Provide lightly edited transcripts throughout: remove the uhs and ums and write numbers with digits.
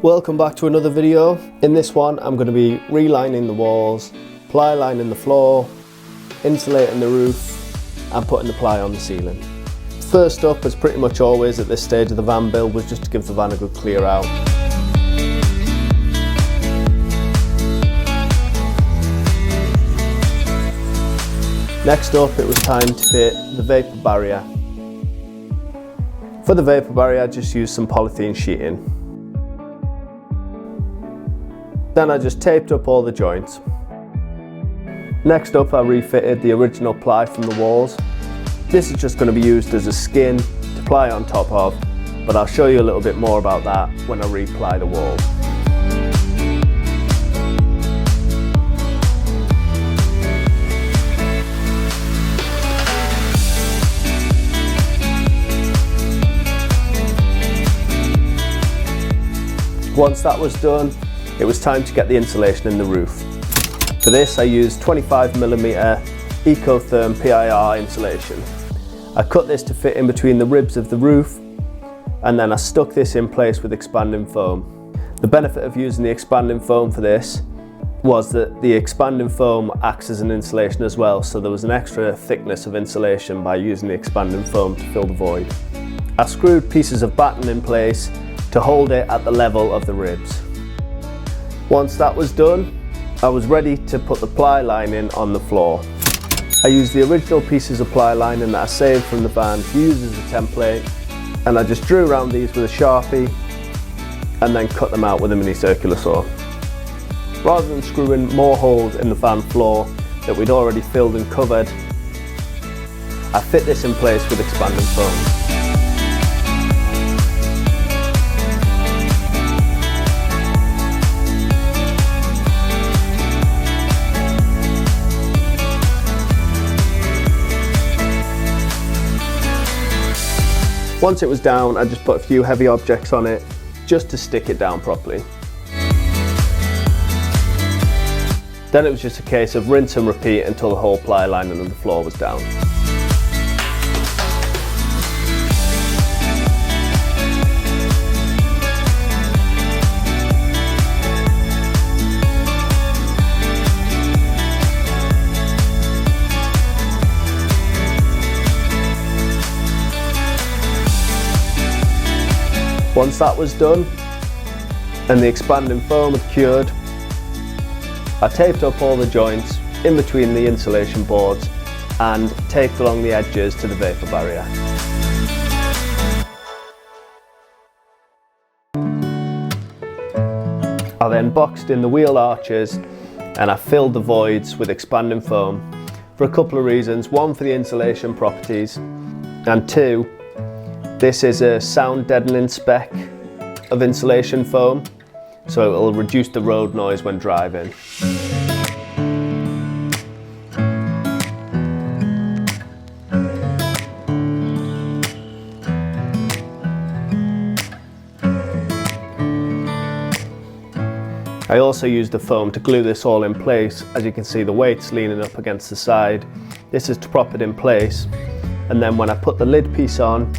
Welcome back to another video. In this one I'm going to be relining the walls, ply lining the floor, insulating the roof and putting the ply on the ceiling. First up, as pretty much always at this stage of the van build, was just to give the van a good clear out. Next up, it was time to fit the vapour barrier. For the vapour barrier I just used some polythene sheeting. Then I just taped up all the joints. Next up, I refitted the original ply from the walls. This is just going to be used as a skin to ply on top of, but I'll show you a little bit more about that when I re-ply the walls. Once that was done, it was time to get the insulation in the roof. For this I used 25mm Ecotherm PIR insulation. I cut this to fit in between the ribs of the roof, and then I stuck this in place with expanding foam. The benefit of using the expanding foam for this was that the expanding foam acts as an insulation as well, so there was an extra thickness of insulation by using the expanding foam to fill the void. I screwed pieces of batten in place to hold it at the level of the ribs. Once that was done, I was ready to put the ply lining on the floor. I used the original pieces of ply lining that I saved from the van to use as a template, and I just drew around these with a Sharpie and then cut them out with a mini circular saw. Rather than screwing more holes in the van floor that we'd already filled and covered, I fit this in place with expanding foam. Once it was down, I just put a few heavy objects on it just to stick it down properly. Then it was just a case of rinse and repeat until the whole ply lining of the floor was down. Once that was done and the expanding foam had cured, I taped up all the joints in between the insulation boards and taped along the edges to the vapour barrier. I then boxed in the wheel arches and I filled the voids with expanding foam for a couple of reasons. One, for the insulation properties, and two, this is a sound deadening spec of insulation foam, so it will reduce the road noise when driving. I also used the foam to glue this all in place. As you can see, the weight's leaning up against the side. This is to prop it in place, and then when I put the lid piece on,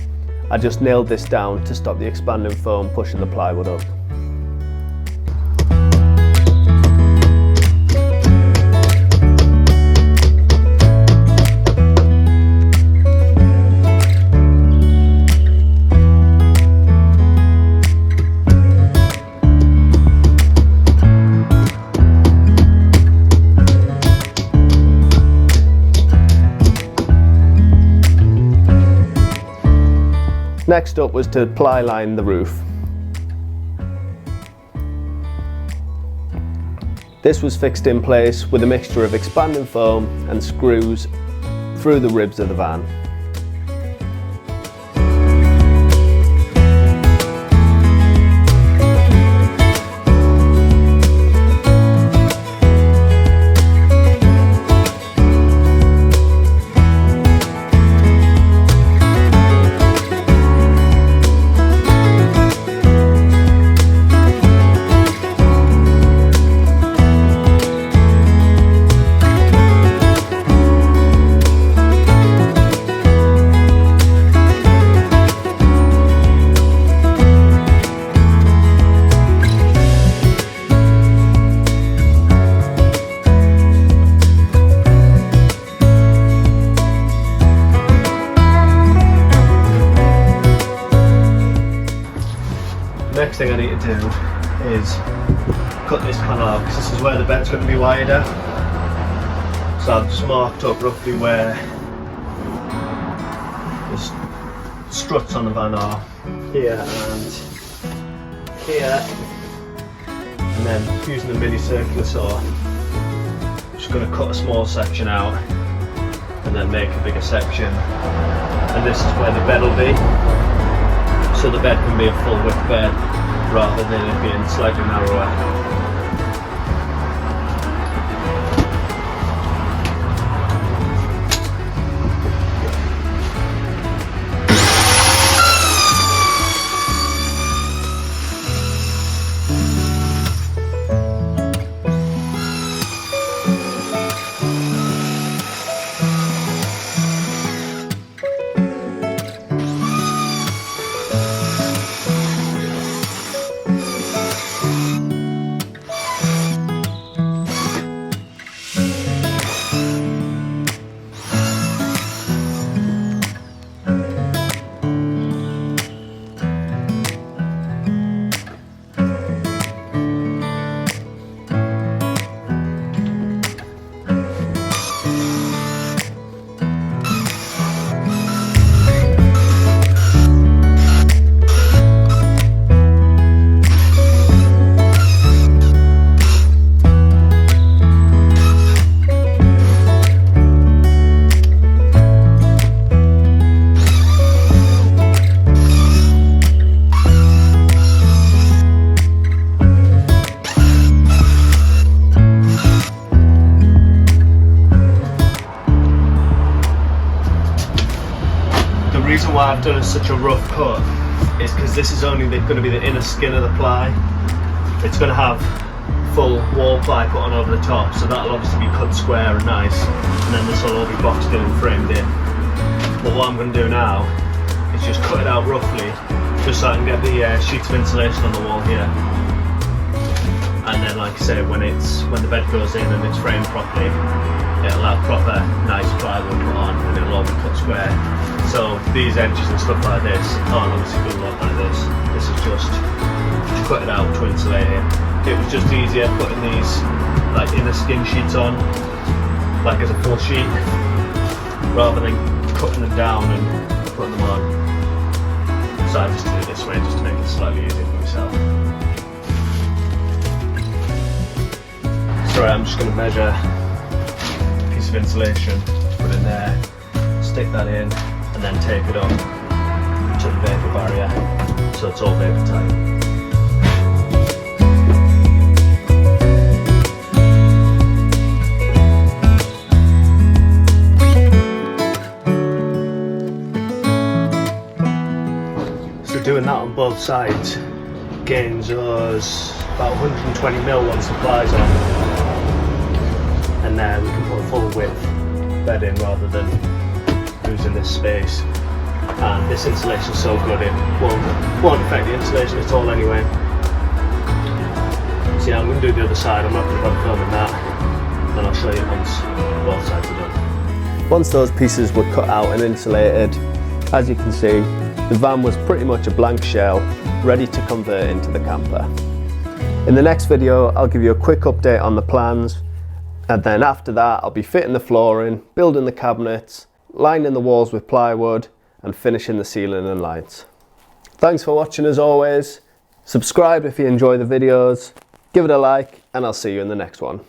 I just nailed this down to stop the expanding foam pushing the plywood up. Next up was to ply line the roof. This was fixed in place with a mixture of expanding foam and screws through the ribs of the van. next thing I need to do is cut this panel out, because this is where the bed's going to be wider. So I've just marked up roughly where the struts on the van are, here and here, and then using the mini circular saw, I'm just going to cut a small section out and then make a bigger section, and this is where the bed will be, so the bed can be a full width bed rather than it being slightly narrower. The reason why I've done such a rough cut is because this is only going to be the inner skin of the ply. It's going to have full wall ply put on over the top, so that'll obviously be cut square and nice, and then this will all be boxed in and framed in. But what I'm going to do now is just cut it out roughly, just so I can get the sheets of insulation on the wall here. And then, like I say, when the bed goes in and it's framed properly, it'll have proper nice plywood put on, and it'll all be cut square. So these edges and stuff like this aren't obviously going to look like this. This is just cut it out to insulate it. It was just easier putting these like inner skin sheets on, like as a full sheet, rather than cutting them down and putting them on. So I just did it this way just to make it slightly easier for myself. So I'm just going to measure a piece of insulation, put it in there, stick that in, and then tape it up to the vapour barrier so it's all vapour tight. So doing that on both sides gains us about 120mm once the ply's on, and then we can put a full width bed in rather than losing this space. And this insulation is so good it won't affect the insulation at all anyway. So yeah, I'm going to do the other side. I'm not going to bother filming that, then I'll show you once both sides are done. Once those pieces were cut out and insulated, as you can see, the van was pretty much a blank shell, ready to convert into the camper. In the next video, I'll give you a quick update on the plans, and then after that I'll be fitting the flooring, building the cabinets, lining the walls with plywood, and finishing the ceiling and lights. Thanks for watching as always. Subscribe if you enjoy the videos, give it a like, and I'll see you in the next one.